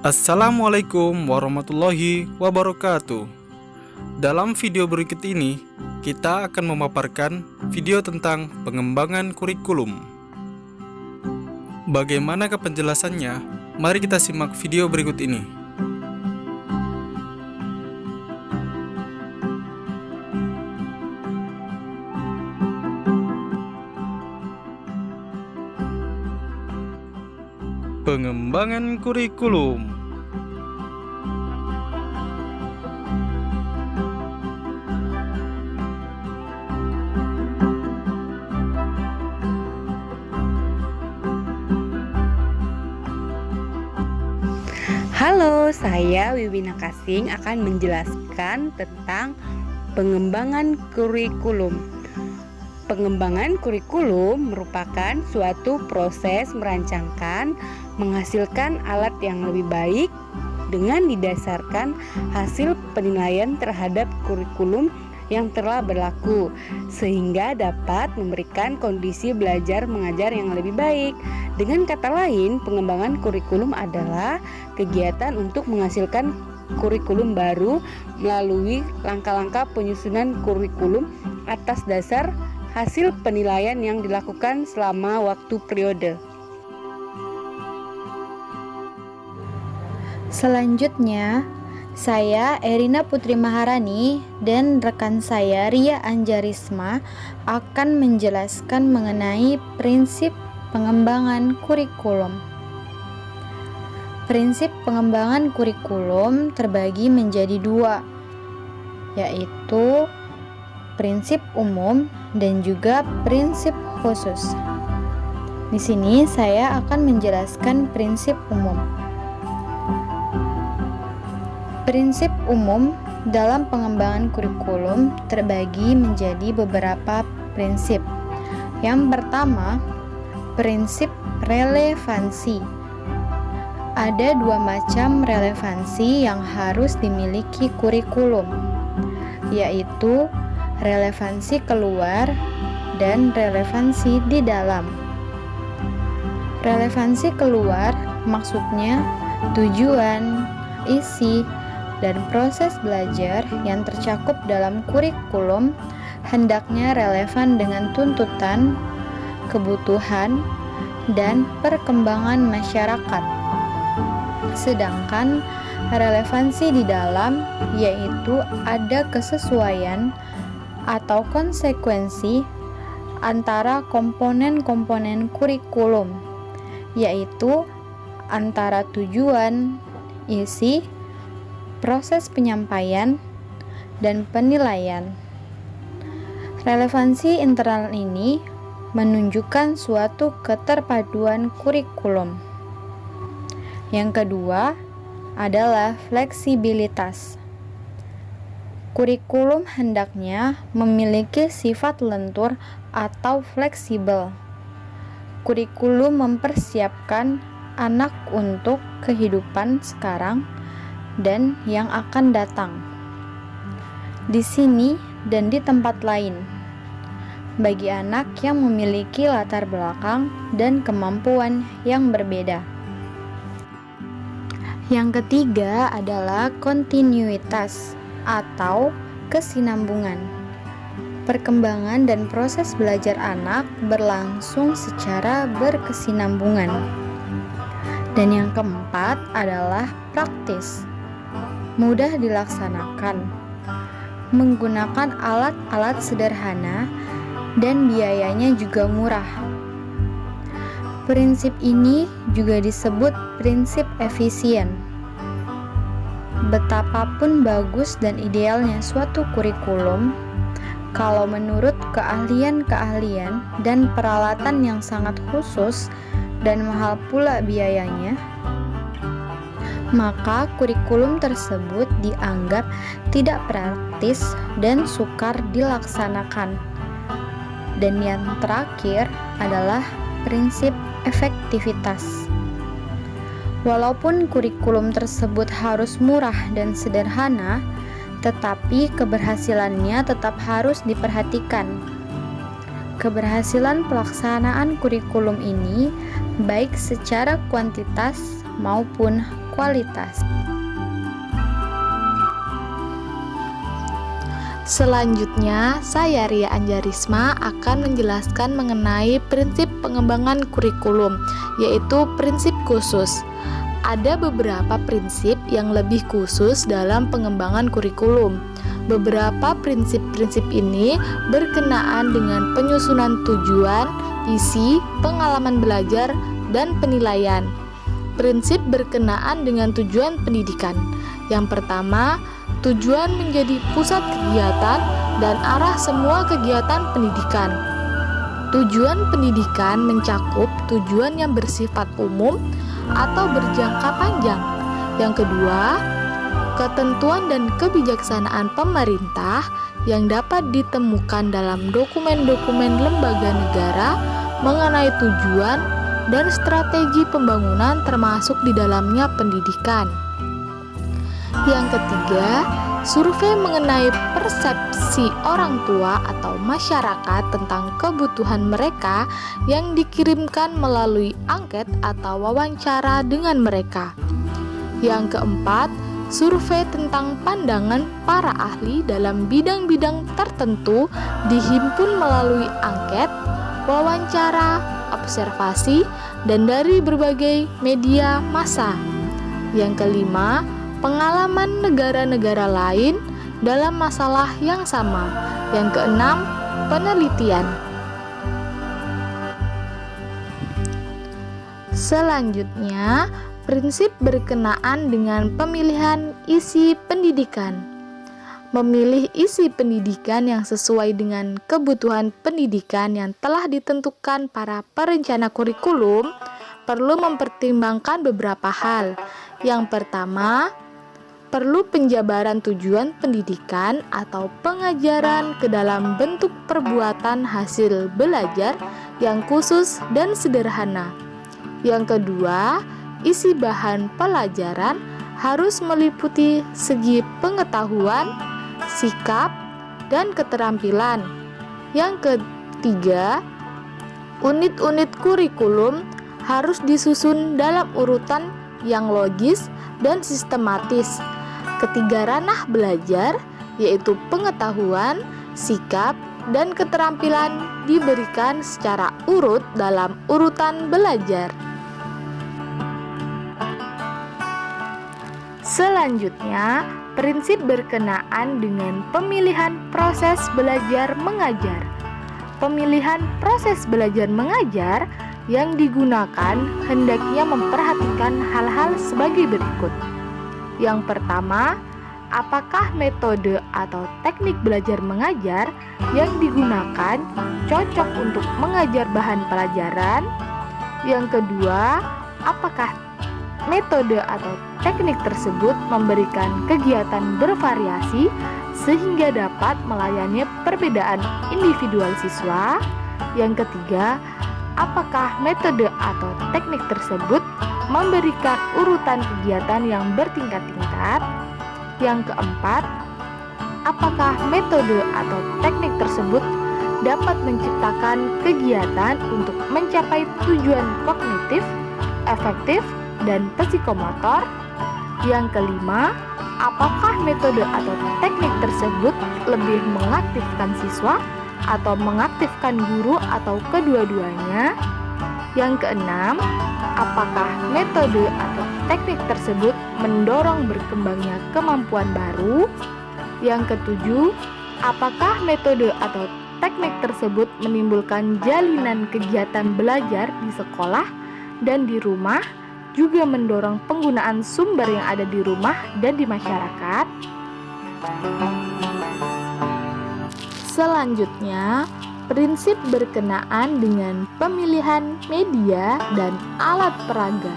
Assalamualaikum warahmatullahi wabarakatuh. Dalam video berikut ini, kita akan memaparkan video tentang pengembangan kurikulum. Bagaimanakah penjelasannya? Mari kita simak video berikut ini. Pengembangan kurikulum. Halo, saya Wiwina Kasing akan menjelaskan tentang pengembangan kurikulum. Pengembangan kurikulum merupakan suatu proses merancangkan, menghasilkan alat yang lebih baik dengan didasarkan hasil penilaian terhadap kurikulum yang telah berlaku, sehingga dapat memberikan kondisi belajar mengajar yang lebih baik. Dengan kata lain, pengembangan kurikulum adalah kegiatan untuk menghasilkan kurikulum baru melalui langkah-langkah penyusunan kurikulum atas dasar hasil penilaian yang dilakukan selama waktu periode. Selanjutnya, saya Erina Putri Maharani dan rekan saya Ria Anjarisma akan menjelaskan mengenai prinsip pengembangan kurikulum. Prinsip pengembangan kurikulum terbagi menjadi dua, yaitu prinsip umum dan juga prinsip khusus. Di sini saya akan menjelaskan prinsip umum. Prinsip umum dalam pengembangan kurikulum terbagi menjadi beberapa prinsip. Yang pertama, prinsip relevansi. Ada dua macam relevansi yang harus dimiliki kurikulum, yaitu relevansi keluar dan relevansi di dalam. Relevansi keluar maksudnya tujuan, isi, dan proses belajar yang tercakup dalam kurikulum hendaknya relevan dengan tuntutan, kebutuhan, dan perkembangan masyarakat. Sedangkan relevansi di dalam yaitu ada kesesuaian atau konsekuensi antara komponen-komponen kurikulum, yaitu antara tujuan, isi, proses penyampaian, dan penilaian. Relevansi internal ini menunjukkan suatu keterpaduan kurikulum. Yang kedua adalah fleksibilitas. Kurikulum hendaknya memiliki sifat lentur atau fleksibel. Kurikulum mempersiapkan anak untuk kehidupan sekarang dan yang akan datang, di sini dan di tempat lain, bagi anak yang memiliki latar belakang dan kemampuan yang berbeda. Yang ketiga adalah kontinuitas atau kesinambungan. Perkembangan dan proses belajar anak berlangsung secara berkesinambungan. Dan yang keempat adalah praktis, mudah dilaksanakan, menggunakan alat-alat sederhana, dan biayanya juga murah. Prinsip ini juga disebut prinsip efisien. Betapapun bagus dan idealnya suatu kurikulum, kalau menurut keahlian-keahlian dan peralatan yang sangat khusus dan mahal pula biayanya, maka kurikulum tersebut dianggap tidak praktis dan sukar dilaksanakan. Dan yang terakhir adalah prinsip efektivitas. Walaupun kurikulum tersebut harus murah dan sederhana, tetapi keberhasilannya tetap harus diperhatikan. Keberhasilan pelaksanaan kurikulum ini baik secara kuantitas maupun kualitas. Selanjutnya, saya Ria Anjarisma akan menjelaskan mengenai prinsip pengembangan kurikulum, yaitu prinsip khusus. Ada beberapa prinsip yang lebih khusus dalam pengembangan kurikulum. Beberapa prinsip-prinsip ini berkenaan dengan penyusunan tujuan, isi, pengalaman belajar, dan penilaian. Prinsip berkenaan dengan tujuan pendidikan. Yang pertama, tujuan menjadi pusat kegiatan dan arah semua kegiatan pendidikan. Tujuan pendidikan mencakup tujuan yang bersifat umum atau berjangka panjang. Yang kedua, ketentuan dan kebijaksanaan pemerintah yang dapat ditemukan dalam dokumen-dokumen lembaga negara mengenai tujuan dan strategi pembangunan termasuk di dalamnya pendidikan. Yang ketiga, survei mengenai persepsi orang tua atau masyarakat tentang kebutuhan mereka yang dikirimkan melalui angket atau wawancara dengan mereka. Yang keempat, survei tentang pandangan para ahli dalam bidang-bidang tertentu dihimpun melalui angket, wawancara, observasi, dan dari berbagai media massa. Yang kelima, pengalaman negara-negara lain dalam masalah yang sama. Yang keenam, penelitian. Selanjutnya, prinsip berkenaan dengan pemilihan isi pendidikan. Memilih isi pendidikan yang sesuai dengan kebutuhan pendidikan yang telah ditentukan para perencana kurikulum perlu mempertimbangkan beberapa hal. Yang pertama, perlu penjabaran tujuan pendidikan atau pengajaran ke dalam bentuk perbuatan hasil belajar yang khusus dan sederhana. Yang kedua, isi bahan pelajaran harus meliputi segi pengetahuan, sikap, dan keterampilan. Yang ketiga, unit-unit kurikulum harus disusun dalam urutan yang logis dan sistematis. Ketiga ranah belajar, yaitu pengetahuan, sikap, dan keterampilan diberikan secara urut dalam urutan belajar. Selanjutnya, prinsip berkenaan dengan pemilihan proses belajar mengajar. Pemilihan proses belajar mengajar yang digunakan hendaknya memperhatikan hal-hal sebagai berikut. Yang pertama, apakah metode atau teknik belajar mengajar yang digunakan cocok untuk mengajar bahan pelajaran? Yang kedua, apakah metode atau teknik tersebut memberikan kegiatan bervariasi sehingga dapat melayani perbedaan individual siswa? Yang ketiga, apakah metode atau teknik tersebut memberikan urutan kegiatan yang bertingkat-tingkat? Yang keempat, apakah metode atau teknik tersebut dapat menciptakan kegiatan untuk mencapai tujuan kognitif, efektif, dan psikomotor? Yang kelima, apakah metode atau teknik tersebut lebih mengaktifkan siswa atau mengaktifkan guru atau kedua-duanya? Yang keenam, apakah metode atau teknik tersebut mendorong berkembangnya kemampuan baru? Yang ketujuh, apakah metode atau teknik tersebut menimbulkan jalinan kegiatan belajar di sekolah dan di rumah, juga mendorong penggunaan sumber yang ada di rumah dan di masyarakat? Selanjutnya, prinsip berkenaan dengan pemilihan media dan alat peraga.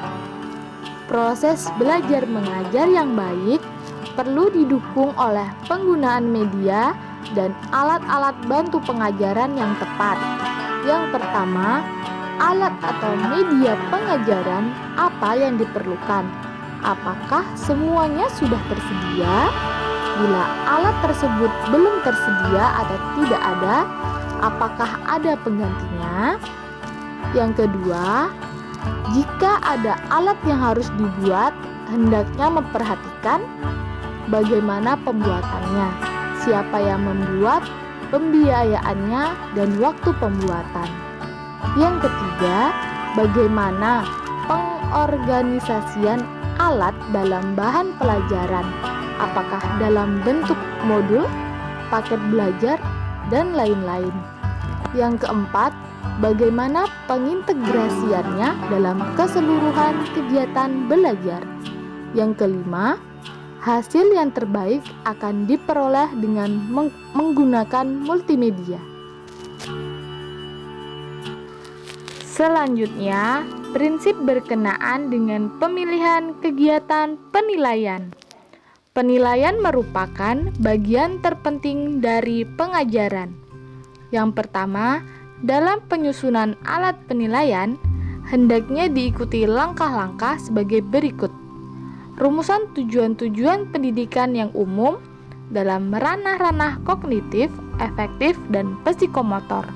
Proses belajar mengajar yang baik perlu didukung oleh penggunaan media dan alat-alat bantu pengajaran yang tepat. Yang pertama, alat atau media pengajaran apa yang diperlukan? Apakah semuanya sudah tersedia? Bila alat tersebut belum tersedia atau tidak ada, apakah ada penggantinya? Yang kedua, Jika ada alat yang harus dibuat, hendaknya memperhatikan bagaimana pembuatannya, siapa yang membuat, pembiayaannya, dan waktu pembuatan. Yang ketiga, bagaimana pengorganisasian alat dalam bahan pelajaran, apakah dalam bentuk modul, paket belajar, dan lain-lain. Yang keempat, bagaimana pengintegrasiannya dalam keseluruhan kegiatan belajar. Yang kelima, hasil yang terbaik akan diperoleh dengan menggunakan multimedia. Selanjutnya, prinsip berkenaan dengan pemilihan kegiatan penilaian. Penilaian merupakan bagian terpenting dari pengajaran. Yang pertama, dalam penyusunan alat penilaian, hendaknya diikuti langkah-langkah sebagai berikut. Rumusan tujuan-tujuan pendidikan yang umum dalam ranah-ranah kognitif, efektif, dan psikomotor.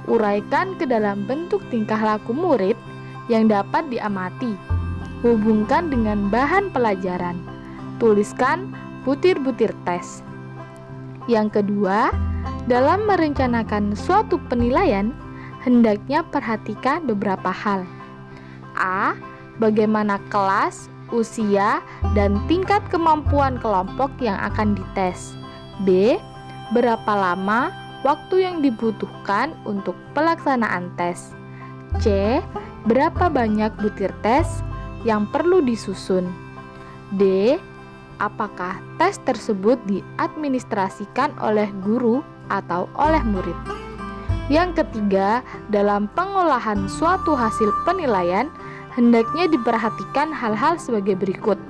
Uraikan ke dalam bentuk tingkah laku murid yang dapat diamati. Hubungkan dengan bahan pelajaran. Tuliskan butir-butir tes. Yang kedua, dalam merencanakan suatu penilaian, hendaknya perhatikan beberapa hal. A. Bagaimana kelas, usia, dan tingkat kemampuan kelompok yang akan dites. B. Berapa lama waktu yang dibutuhkan untuk pelaksanaan tes. C. Berapa banyak butir tes yang perlu disusun. D. Apakah tes tersebut diadministrasikan oleh guru atau oleh murid. Yang ketiga, dalam pengolahan suatu hasil penilaian, hendaknya diperhatikan hal-hal sebagai berikut.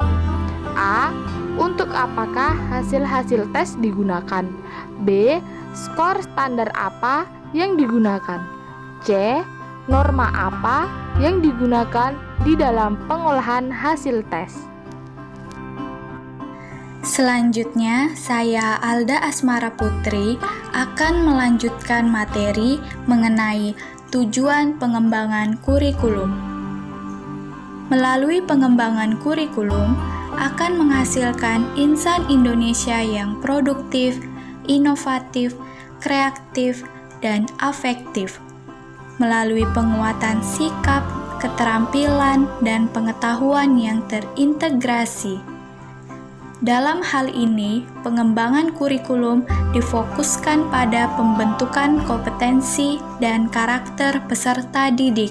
A. Untuk apakah hasil-hasil tes digunakan? B. Skor standar apa yang digunakan? C. Norma apa yang digunakan di dalam pengolahan hasil tes? Selanjutnya, saya Alda Asmara Putri akan melanjutkan materi mengenai tujuan pengembangan kurikulum. Melalui pengembangan kurikulum akan menghasilkan insan Indonesia yang produktif, inovatif, kreatif, dan afektif. Melalui penguatan sikap, keterampilan, dan pengetahuan yang terintegrasi. Dalam hal ini, pengembangan kurikulum difokuskan pada pembentukan kompetensi dan karakter peserta didik,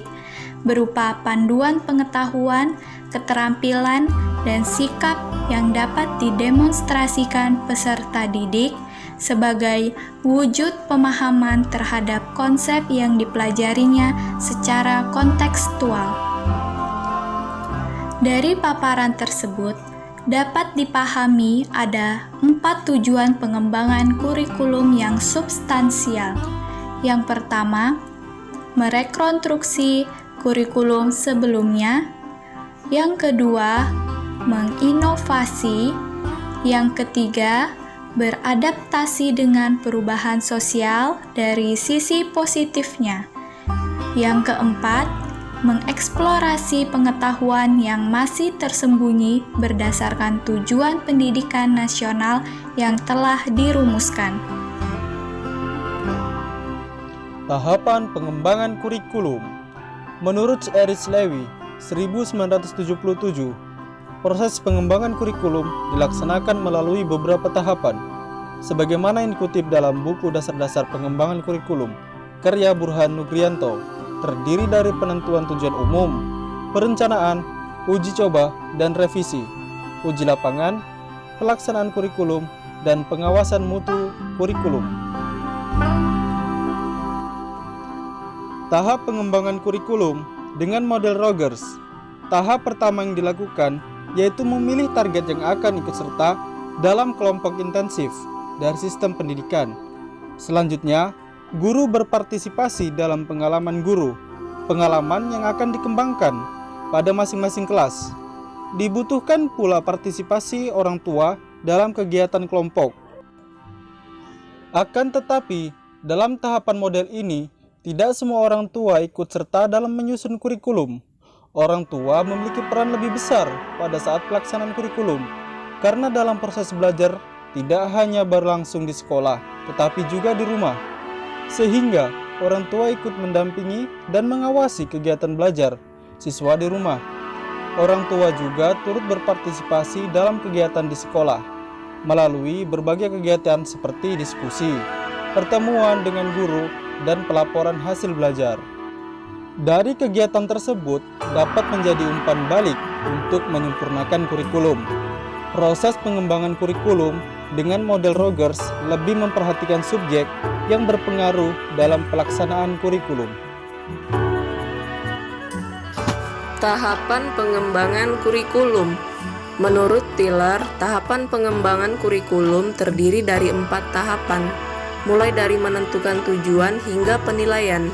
berupa panduan pengetahuan, keterampilan, dan sikap yang dapat didemonstrasikan peserta didik sebagai wujud pemahaman terhadap konsep yang dipelajarinya secara kontekstual. Dari paparan tersebut, dapat dipahami ada 4 tujuan pengembangan kurikulum yang substansial. Yang pertama, merekonstruksi kurikulum sebelumnya. Yang kedua, menginovasi. Yang ketiga, beradaptasi dengan perubahan sosial dari sisi positifnya. Yang keempat, mengeksplorasi pengetahuan yang masih tersembunyi berdasarkan tujuan pendidikan nasional yang telah dirumuskan. Tahapan pengembangan kurikulum. Menurut Erich Levy 1977, proses pengembangan kurikulum dilaksanakan melalui beberapa tahapan, sebagaimana yang dikutip dalam buku Dasar-Dasar Pengembangan Kurikulum karya Burhan Nugrianto. Terdiri dari penentuan tujuan umum, perencanaan, uji coba, dan revisi, uji lapangan, pelaksanaan kurikulum, dan pengawasan mutu kurikulum. Tahap pengembangan kurikulum dengan model Rogers. Tahap pertama yang dilakukan yaitu memilih target yang akan ikut serta dalam kelompok intensif dari sistem pendidikan. Selanjutnya, guru berpartisipasi dalam pengalaman guru, pengalaman yang akan dikembangkan pada masing-masing kelas. Dibutuhkan pula partisipasi orang tua dalam kegiatan kelompok. Akan tetapi, dalam tahapan model ini, tidak semua orang tua ikut serta dalam menyusun kurikulum. orang tua memiliki peran lebih besar pada saat pelaksanaan kurikulum, karena dalam proses belajar tidak hanya berlangsung di sekolah, tetapi juga di rumah. Sehingga orang tua ikut mendampingi dan mengawasi kegiatan belajar siswa di rumah. Orang tua juga turut berpartisipasi dalam kegiatan di sekolah, melalui berbagai kegiatan seperti diskusi, pertemuan dengan guru, dan pelaporan hasil belajar. Dari kegiatan tersebut dapat menjadi umpan balik untuk menyempurnakan kurikulum. Proses pengembangan kurikulum dengan model Rogers lebih memperhatikan subjek yang berpengaruh dalam pelaksanaan kurikulum. Tahapan pengembangan kurikulum. Menurut Tiller, tahapan pengembangan kurikulum terdiri dari 4 tahapan, mulai dari menentukan tujuan hingga penilaian.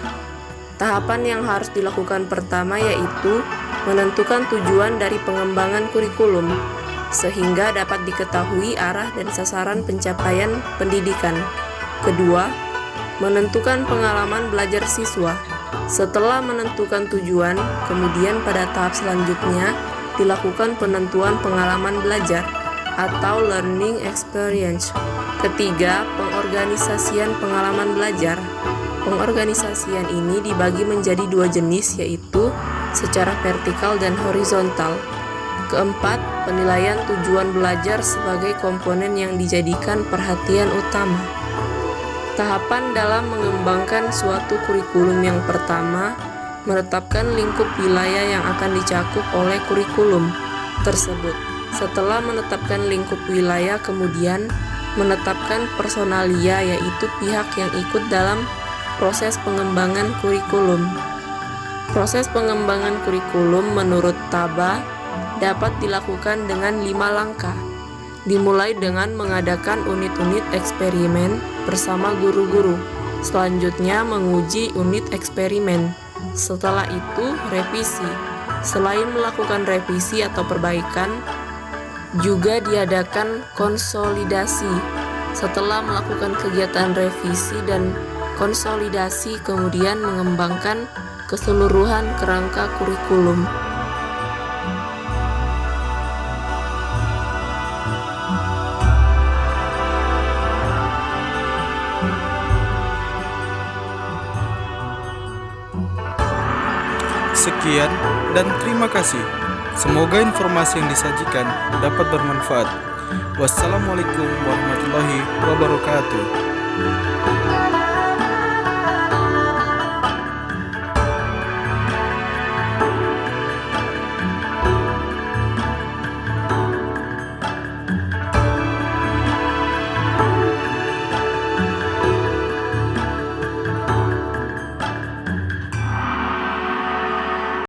Tahapan yang harus dilakukan pertama yaitu menentukan tujuan dari pengembangan kurikulum, sehingga dapat diketahui arah dan sasaran pencapaian pendidikan. Kedua, menentukan pengalaman belajar siswa. Setelah menentukan tujuan, kemudian pada tahap selanjutnya dilakukan penentuan pengalaman belajar atau learning experience. Ketiga, pengorganisasian pengalaman belajar. Pengorganisasian ini dibagi menjadi 2 jenis, yaitu secara vertikal dan horizontal. Keempat, penilaian tujuan belajar sebagai komponen yang dijadikan perhatian utama. Tahapan dalam mengembangkan suatu kurikulum yang pertama, menetapkan lingkup wilayah yang akan dicakup oleh kurikulum tersebut. Setelah menetapkan lingkup wilayah, kemudian menetapkan personalia, yaitu pihak yang ikut dalam proses pengembangan kurikulum. Proses pengembangan kurikulum menurut Taba dapat dilakukan dengan 5 langkah. Dimulai dengan mengadakan unit-unit eksperimen bersama guru-guru. Selanjutnya menguji unit eksperimen. Setelah itu revisi. Selain melakukan revisi atau perbaikan, juga diadakan konsolidasi. Setelah melakukan kegiatan revisi dan konsolidasi, kemudian mengembangkan keseluruhan kerangka kurikulum. Sekian dan terima kasih. Semoga informasi yang disajikan dapat bermanfaat. Wassalamualaikum warahmatullahi wabarakatuh.